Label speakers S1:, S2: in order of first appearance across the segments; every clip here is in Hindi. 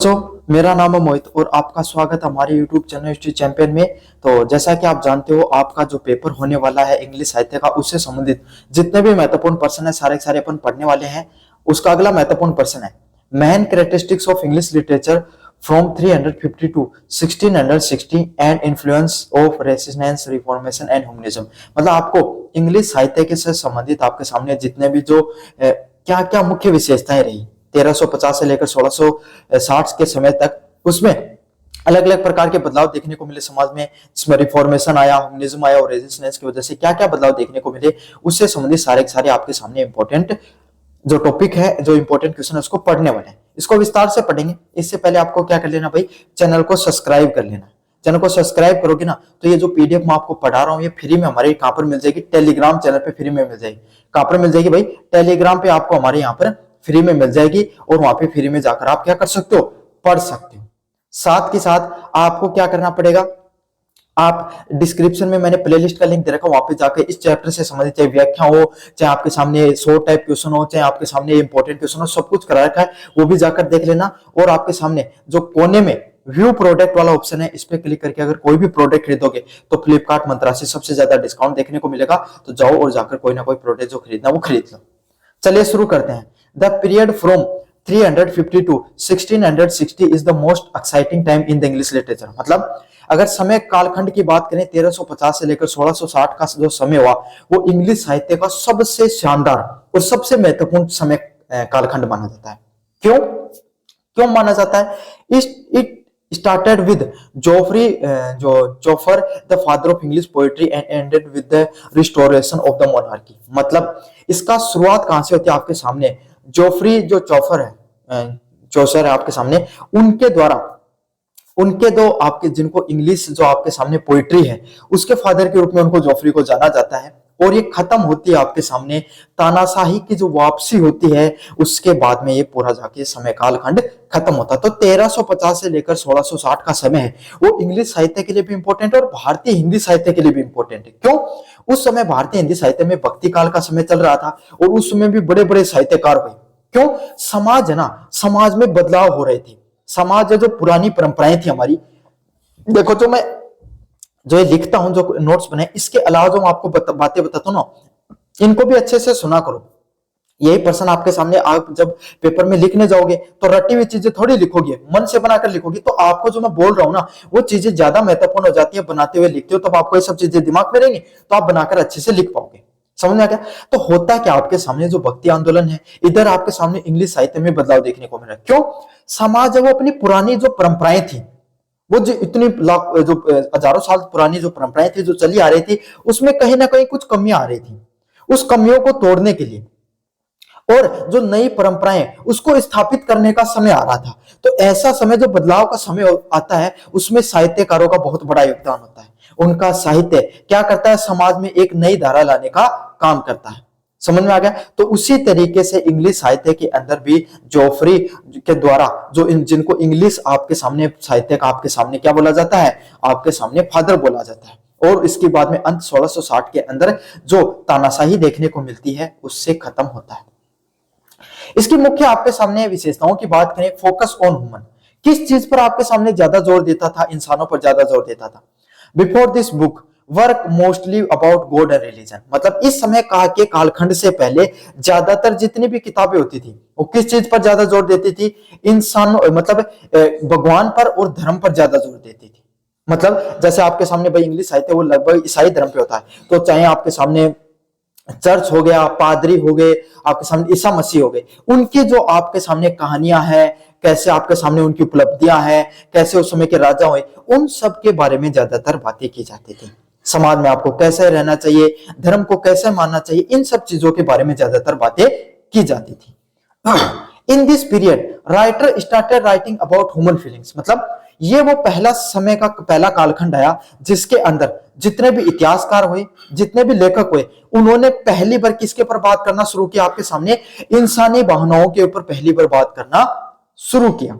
S1: मेरा नाम है मोहित और आपका स्वागत है हमारे YouTube चैनल हिस्ट्री चैंपियन में। तो जैसा कि आप जानते हो, आपका जो पेपर होने वाला है इंग्लिश साहित्य का, उससे संबंधित जितने भी महत्वपूर्ण प्रश्न है सारे के सारे अपन पढ़ने वाले हैं। उसका अगला महत्वपूर्ण प्रश्न है main characteristics of English literature from 350 to 1660 and influence of Renaissance Reformation and humanism. मतलब आपको इंग्लिश साहित्य के से संबंधित आपके सामने जितने भी जो क्या क्या मुख्य विशेषताएं रही 1350 से लेकर 1660 के समय तक, उसमें अलग अलग प्रकार के बदलाव देखने को मिले समाज में, जिसमें रिफॉर्मेशन आया, ह्यूमनिज्म आया और रेजिस्टेंस की वजह से क्या क्या बदलाव देखने को मिले, उससे संबंधित सारे के सारे आपके सामने इंपॉर्टेंट जो टॉपिक है, जो इंपॉर्टेंट क्वेश्चन है उसको पढ़ने वाले हैं। इसको विस्तार से पढ़ेंगे। इससे पहले आपको क्या कर लेना भाई, चैनल को सब्सक्राइब कर लेना। चैनल को सब्सक्राइब करोगे ना तो ये जो पीडीएफ मैं आपको पढ़ा रहा हूँ ये फ्री में हमारे कहां पर मिल जाएगी, टेलीग्राम चैनल पे फ्री में मिल जाएगी। कहां पर मिल जाएगी भाई, टेलीग्राम पे आपको हमारे यहाँ पर फ्री में मिल जाएगी और वहां पे फ्री में जाकर आप क्या कर सकते हो, पढ़ सकते हो। साथ के साथ आपको क्या करना पड़ेगा, आप डिस्क्रिप्शन में मैंने प्लेलिस्ट का लिंक दे रखा, वहां पे जाकर इस चैप्टर से संबंधित चाहे व्याख्या हो, चाहे आपके सामने 100 टाइप क्वेश्चन हो, चाहे आपके सामने इंपॉर्टेंट क्वेश्चन हो, सब कुछ करा रखा है, वो भी जाकर देख लेना। और आपके सामने जो कोने में व्यू प्रोडक्ट वाला ऑप्शन है, इस पे क्लिक करके अगर कोई भी प्रोडक्ट खरीदोगे तो फ्लिपकार्ट मंत्रा से सबसे ज्यादा डिस्काउंट देखने को मिलेगा। तो जाओ और जाकर कोई ना कोई प्रोडक्ट जो खरीदना वो खरीद लो। चलिए शुरू करते हैं। The period from 350 to 1660 is the most exciting time in the English literature. मतलब अगर समय कालखंड की बात करें 1350 से लेकर 1660 का जो समय हुआ, वो इंग्लिश साहित्य का सबसे शानदार और सबसे महत्वपूर्ण समय कालखंड माना जाता है। क्यों क्यों माना जाता है? It started with Joffre the father of English poetry and ended with the restoration of the monarchy। मतलब इसका शुरुआत कहां से होती है? आपके सामने जोफ्री जो चौसर है आपके सामने, उनके द्वारा, उनके दो आपके जिनको इंग्लिश जो आपके सामने पोइट्री है उसके फादर के रूप में उनको जोफ्री को जाना जाता है। और ये खत्म होती है आपके सामने तानाशाही की जो वापसी होती है, उसके बाद में ये पूरा जाके समय काल खंड खत्म होता है। तो 1350 से लेकर 1660 का समय है वो इंग्लिश साहित्य के लिए भी इंपॉर्टेंट है और भारतीय हिंदी साहित्य के लिए भी इंपॉर्टेंट है। क्यों? उस समय भारतीय हिंदी साहित्य में भक्ति काल का समय चल रहा था और उस समय भी बड़े बड़े साहित्यकार हुए। क्यों? समाज है ना, समाज में बदलाव हो रहे थे। समाज जो पुरानी परंपराएं थी हमारी, देखो जो मैं जो ये लिखता हूं, जो नोट्स बने, इसके अलावा जो मैं आपको बातें बताता हूं ना, इनको भी अच्छे से सुना करो। यही प्रश्न आपके सामने आप जब पेपर में लिखने जाओगे तो रटी हुई चीजें थोड़ी लिखोगे, मन से बनाकर लिखोगे, तो आपको जो मैं बोल रहा हूं ना वो चीजें ज्यादा महत्वपूर्ण हो जाती है। बनाते हुए लिखते हो तब आपको ये सब चीजें दिमाग में रहेंगी तो आप बनाकर अच्छे से लिख पाओगे। समझ में आ गया? तो होता क्या, आपके सामने जो भक्ति आंदोलन है, इधर आपके सामने इंग्लिश साहित्य में बदलाव देखने को मिल रहा है। क्यों? समाज है वो अपनी पुरानी जो परंपराएं थी, वो जो इतनी जो हजारों साल पुरानी जो परंपराएं थी जो चली आ रही थी, उसमें कहीं ना कहीं कुछ कमियां आ रही थी। उस कमियों को तोड़ने के लिए और जो नई परंपराएं उसको स्थापित करने का समय आ रहा था। तो ऐसा समय, जो बदलाव का समय आता है, उसमें साहित्यकारों का बहुत बड़ा योगदान होता है। उनका साहित्य क्या करता है, समाज में एक नई धारा लाने का काम करता है। समझ में आ गया? तो उसी तरीके से इंग्लिश साहित्य के अंदर भी जोफ्री के द्वारा जो जिनको इंग्लिश आपके सामने साहित्य का आपके सामने क्या बोला जाता है, आपके सामने फादर बोला जाता है। और इसके बाद में अंत 1660 के अंदर जो तानाशाही देखने को मिलती है उससे खत्म होता है। इसकी मुख्य आपके सामने विशेषताओं की बात करें, फोकस ऑन ह्यूमन, किस चीज पर आपके सामने ज्यादा जोर देता था? इंसानों पर ज्यादा जोर देता था। Before this book work mostly about God and religion. मतलब इस समय के कालखंड से पहले ज्यादातर जितनी भी किताबें होती थी वो किस चीज पर ज्यादा जोर देती थी? इंसानों, मतलब भगवान पर और धर्म पर ज्यादा जोर देती थी। मतलब जैसे आपके सामने भाई इंग्लिश साहित्य वो लगभग ईसाई धर्म पे होता है, तो चाहे आपके सामने चर्च हो गया, पादरी हो गए, आपके सामने ईसा मसीह हो गए, उनकी जो आपके सामने कहानियां हैं, कैसे आपके सामने उनकी उपलब्धियां हैं, कैसे उस समय के राजा हुए, उन सब के बारे में ज्यादातर बातें की जाती थी। समाज में आपको कैसे रहना चाहिए, धर्म को कैसे मानना चाहिए, इन सब चीजों के बारे में ज्यादातर बातें की जाती थी। In this period writer started writing about human feelings. मतलब ये वो पहला समय का पहला कालखंड आया जिसके अंदर जितने भी इतिहासकार हुए, जितने भी लेखक हुए, उन्होंने पहली बार किसके पर बात करना शुरू किया? आपके सामने इंसानी भावनाओं के ऊपर पहली बार बात करना शुरू किया।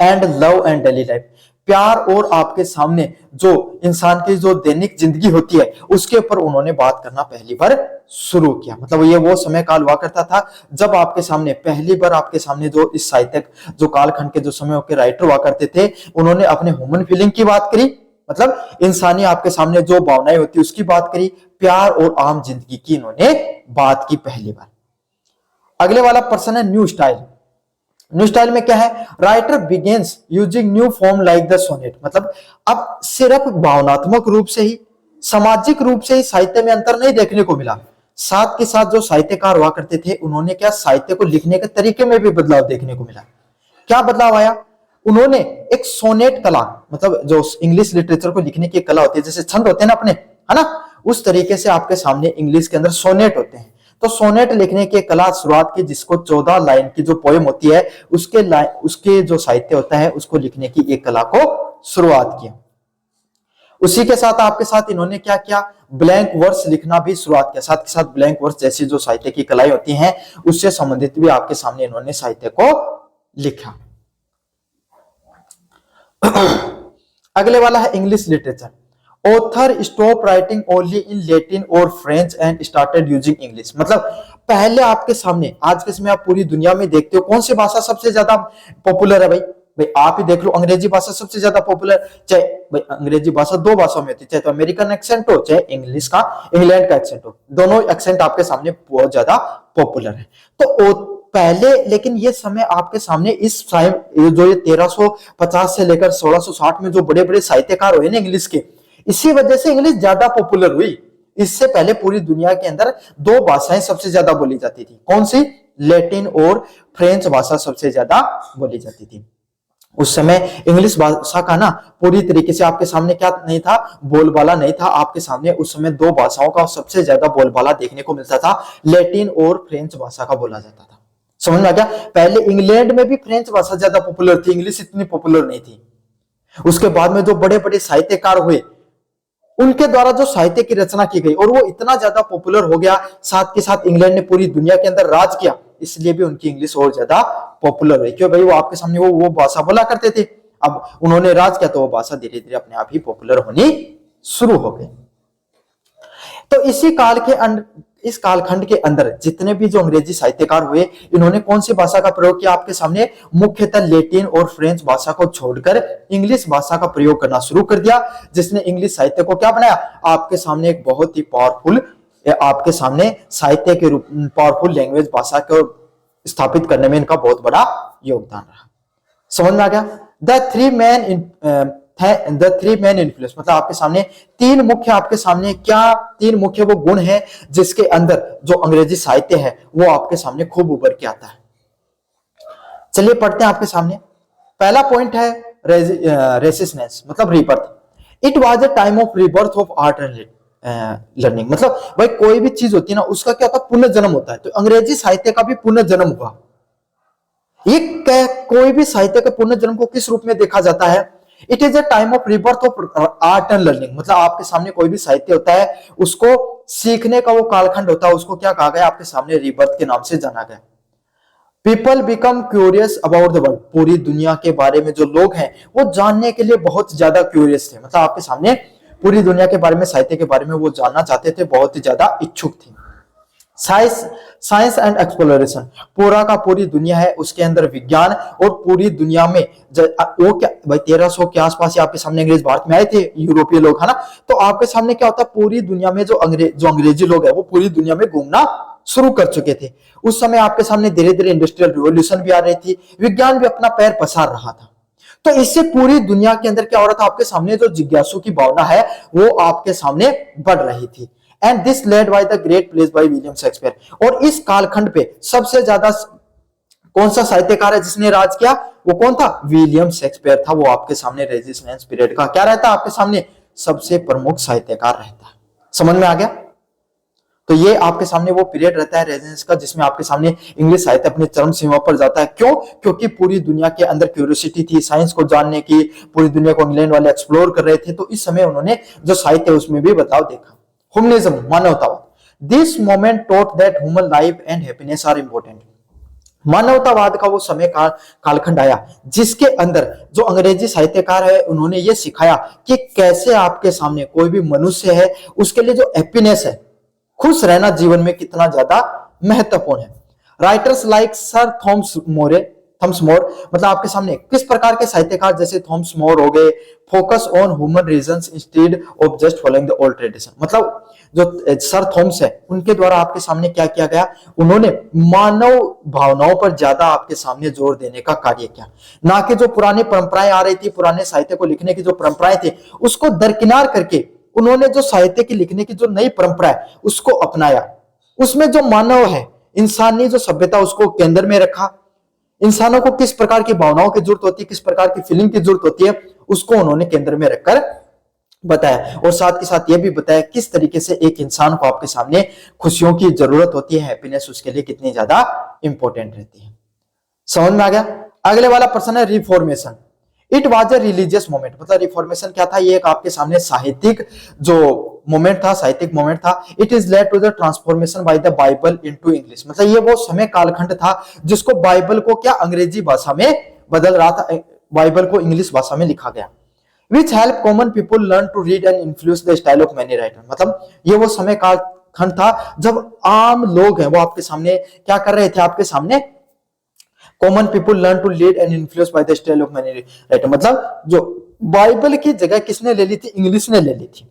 S1: And love and daily life, प्यार और आपके सामने जो इंसान की जो दैनिक जिंदगी होती है उसके ऊपर उन्होंने बात करना पहली बार शुरू किया। मतलब ये वो समय काल हुआ करता था जब आपके सामने पहली बार आपके सामने जो इस साहित्यक जो कालखंड के जो समय के राइटर हुआ करते थे उन्होंने अपने ह्यूमन फीलिंग की बात करी, मतलब इंसानी आपके सामने जो भावनाएं होती है उसकी बात करी, प्यार और आम जिंदगी की इन्होंने बात की पहली बार। अगले वाला पर्सन है न्यू स्टाइल। न्यू स्टाइल में क्या है, writer begins using new form like the sonnet. मतलब अब सिर्फ भावनात्मक रूप से ही, सामाजिक रूप से ही साहित्य में अंतर नहीं देखने को मिला, साथ के साथ जो साहित्यकार हुआ करते थे उन्होंने क्या साहित्य को लिखने के तरीके में भी बदलाव देखने को मिला। क्या बदलाव आया, उन्होंने एक सोनेट कला, मतलब जो इंग्लिश लिटरेचर को लिखने की कला होती है, जैसे छंद होते हैं ना अपने, है ना, उस तरीके से आपके सामने इंग्लिश के अंदर सोनेट होते हैं। तो सोनेट लिखने की कला शुरुआत की, जिसको 14 लाइन की जो पोएम होती है उसके जो साहित्य होता है उसको लिखने की एक कला को शुरुआत किया। उसी के साथ आपके साथ इन्होंने क्या किया, ब्लैंक वर्स लिखना भी शुरुआत किया। साथ के साथ ब्लैंक वर्स जैसी जो साहित्य की कलाएं होती हैं उससे संबंधित भी आपके सामने इन्होंने साहित्य को लिखा। अगले वाला है English literature. Author stop writing only in Latin और French and started using English. मतलब पहले आपके सामने आज के समय आप पूरी दुनिया में देखते हो कौन सी भाषा सबसे ज्यादा पॉपुलर है, भाई आप ही देख लो, अंग्रेजी भाषा सबसे ज्यादा पॉपुलर। चाहे भाई अंग्रेजी भाषा दो भाषाओं में होती है, चाहे तो अमेरिकन एक्सेंट हो चाहे इंग्लिश का इंग्लैंड का एक्सेंट हो, दोनों एक्सेंट आपके सामने बहुत ज्यादा पॉपुलर है। तो पहले, लेकिन ये समय आपके सामने इस जो ये 1350 से लेकर 1660 में जो बड़े बड़े साहित्यकार हुए ना इंग्लिश के, इसी वजह से इंग्लिश ज्यादा पॉपुलर हुई। इससे पहले पूरी दुनिया के अंदर दो भाषाएं सबसे ज्यादा बोली जाती थी, कौन सी, लैटिन और फ्रेंच भाषा सबसे ज्यादा बोली जाती थी। उस समय इंग्लिश भाषा का ना पूरी तरीके से आपके सामने क्या नहीं था, बोलबाला नहीं था। आपके सामने उस समय दो भाषाओं का सबसे ज्यादा बोलबाला देखने को मिलता था, लैटिन और फ्रेंच भाषा का बोला जाता था। समझ में आ गया। पहले इंग्लैंड में भी फ्रेंच भाषा ज्यादा पॉपुलर थी, इंग्लिश इतनी पॉपुलर नहीं थी। उसके बाद में जो बड़े बड़े साहित्यकार हुए उनके द्वारा जो साहित्य की रचना की गई और वो इतना ज्यादा पॉपुलर हो गया, साथ के साथ इंग्लैंड ने पूरी दुनिया के अंदर राज किया, इसलिए भी उनकी इंग्लिश और ज्यादा पॉपुलर हुई। क्यों भाई, वो आपके सामने वो भाषा बोला करते थे, अब उन्होंने राज किया तो वो भाषा धीरे धीरे अपने आप ही पॉपुलर होनी शुरू हो गई। तो इस कालखंड के अंदर जितने भी जो अंग्रेजी साहित्यकार हुए, इन्होंने कौन सी भाषा का प्रयोग किया आपके सामने, मुख्यतः लैटिन और फ्रेंच भाषा को छोड़कर इंग्लिश भाषा का प्रयोग करना शुरू कर दिया, जिसने इंग्लिश साहित्य को क्या बनाया, आपके सामने एक बहुत ही पावरफुल, आपके सामने साहित्य के रूप पावरफुल लैंग्वेज भाषा को स्थापित करने में इनका बहुत बड़ा योगदान रहा। समझ में आ गया। द थ्री मैन इन्फ्लुएंस, मतलब आपके सामने तीन मुख्य वो गुण हैं जिसके अंदर जो अंग्रेजी साहित्य है वो आपके सामने खूब उभर के आता है। चलिए पढ़ते हैं आपके सामने। पहला पॉइंट है रेसिस्टेंस, मतलब rebirth. It was a time of rebirth of art and learning. मतलब भाई कोई भी चीज होती है ना उसका क्या होता है, पुनर्जन्म होता है। तो अंग्रेजी साहित्य का भी पुनर्जन्म हुआ। ये कोई भी साहित्य के पुनर्जन्म को किस रूप में देखा जाता है, it is a time of rebirth of art and learning. मतलब आपके सामने कोई भी साहित्य होता है उसको सीखने का वो कालखंड होता है, उसको क्या कहा गया, आपके सामने रिबर्थ के नाम से जाना गया। People become curious about the world. पूरी दुनिया के बारे में जो लोग हैं वो जानने के लिए बहुत ज्यादा क्यूरियस थे। मतलब आपके सामने पूरी दुनिया के बारे में, साहित्य के बारे में वो जानना चाहते थे, बहुत ही ज्यादा इच्छुक थे। साइंस एंड एक्सप्लोरेशन, पूरा का पूरी दुनिया है उसके अंदर विज्ञान, और पूरी दुनिया में वो क्या भाई 1300 के आसपास ही आपके सामने अंग्रेज भारत में आए थे, यूरोपीय लोग, है ना। तो आपके सामने क्या होता है, पूरी दुनिया में जो अंग्रेजी लोग है वो पूरी दुनिया में घूमना शुरू कर चुके थे। उस समय आपके सामने धीरे धीरे इंडस्ट्रियल रिवॉल्यूशन भी आ रही थी, विज्ञान भी अपना पैर पसार रहा था। तो इससे पूरी दुनिया के अंदर क्या हो रहा था, आपके सामने जो जिज्ञासु की भावना है वो आपके सामने बढ़ रही थी। And this led by the great place by William Shakespeare. और इस कालखंड पे सबसे ज्यादा कौन सा साहित्यकार है जिसने राज किया, वो कौन था, विलियम शेक्सपियर था। वो आपके सामने रेजिस्टेंस पीरियड का क्या रहता है, आपके सामने सबसे प्रमुख साहित्यकार रहता है। समझ में आ गया। तो ये आपके सामने वो पीरियड रहता है रेजिस्टेंस का, जिसमें आपके सामने इंग्लिश साहित्य अपनी चरम सीमा पर जाता है। क्यों, क्योंकि पूरी दुनिया के अंदर क्यूरियोसिटी थी साइंस को जानने की, पूरी दुनिया को इंग्लैंड वाले एक्सप्लोर कर रहे थे। तो इस समय उन्होंने जो साहित्य उसमें भी बदलाव देखा। ह्यूमनिज्म, मानवतावाद। This moment taught that human life and happiness are important. मानवतावाद का वो समय कालखंड आया जिसके अंदर जो अंग्रेजी साहित्यकार है उन्होंने ये सिखाया कि कैसे आपके सामने कोई भी मनुष्य है उसके लिए जो हैप्पीनेस है, खुश रहना जीवन में कितना ज्यादा महत्वपूर्ण है। Writers like sir Thomas More मतलब आपके सामने किस प्रकार के साहित्यकार जैसे थॉमस मोर हो गए, focus on human reasons instead of just following the old tradition. मतलब जो सर थॉमस है उनके द्वारा आपके सामने क्या किया गया, उन्होंने मानव भावनाओं पर ज्यादा आपके सामने जोर देने का कार्य किया, ना कि जो पुरानी परंपराएं आ रही थी, पुराने साहित्य को लिखने की जो परंपराएं थी उसको दरकिनार करके उन्होंने जो साहित्य की लिखने की जो नई परंपरा है उसको अपनाया। उसमें जो मानव है, इंसानी जो सभ्यता उसको केंद्र में रखा, इंसानों को किस प्रकार की भावनाओं की जरूरत होती है, किस प्रकार की फीलिंग की जरूरत होती है उसको उन्होंने केंद्र में रखकर बताया। और साथ के साथ यह भी बताया किस तरीके से एक इंसान को आपके सामने खुशियों की जरूरत होती है, हैप्पीनेस उसके लिए कितनी ज्यादा इंपॉर्टेंट रहती है। समझ में आ गया। अगले वाला प्रश्न है reformation. It was a religious moment. मतलब रिफॉर्मेशन क्या था, ये एक आपके सामने साहित्यिक जो मोमेंट था, साहित्यिक मोमेंट था। It is led to the transformation by the Bible into English. मतलब ये वो समय कालखंड था जिसको बाइबल को क्या अंग्रेजी भाषा में बदल रहा था, बाइबल को इंग्लिश भाषा में लिखा गया। Which help common people learn to read and influence the style of many writers। मतलब ये वो समय कालखंड था जब आम लोग हैं वो आपके सामने क्या कर रहे थे, आपके सामने common people learn to lead and influence by the style of many writer. मतलब जो बाइबल की जगह किसने ले ली थी, इंग्लिश ने ले ली थी।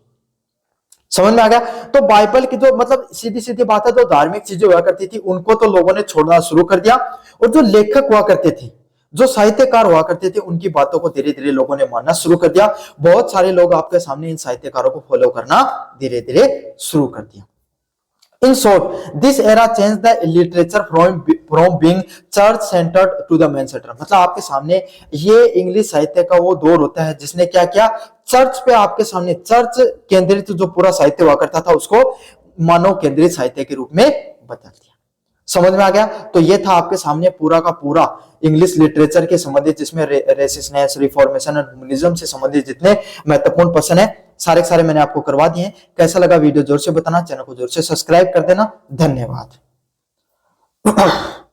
S1: समझ में आ गया। तो बाइबल की जो मतलब सीधी सीधी बात है, जो धार्मिक चीजें हुआ करती थी उनको तो लोगों ने छोड़ना शुरू कर दिया, और जो लेखक हुआ करते थे, जो साहित्यकार हुआ करते थे, उनकी बातों को धीरे धीरे लोगों ने मानना शुरू कर दिया। बहुत सारे लोग आपके सामने इन साहित्यकारों को फॉलो करना धीरे धीरे शुरू कर दिया। In short, this era changed the literature from being church centered to the man centered। मतलब आपके सामने ये इंग्लिश साहित्य का वो दौर होता है जिसने क्या किया, चर्च पे आपके सामने चर्च केंद्रित जो पूरा साहित्य हुआ करता था उसको मानव केंद्रित साहित्य के रूप में बदल दिया। समझ में आ गया। तो ये था आपके सामने पूरा का पूरा इंग्लिश लिटरेचर के संबंधित, जिसमें रेसिस्टेंस, रिफॉर्मेशन और ह्यूमनिज्म से संबंधित जितने महत्वपूर्ण प्रश्न है सारे के सारे मैंने आपको करवा दिए हैं। कैसा लगा वीडियो जोर से बताना, चैनल को जोर से सब्सक्राइब कर देना। धन्यवाद।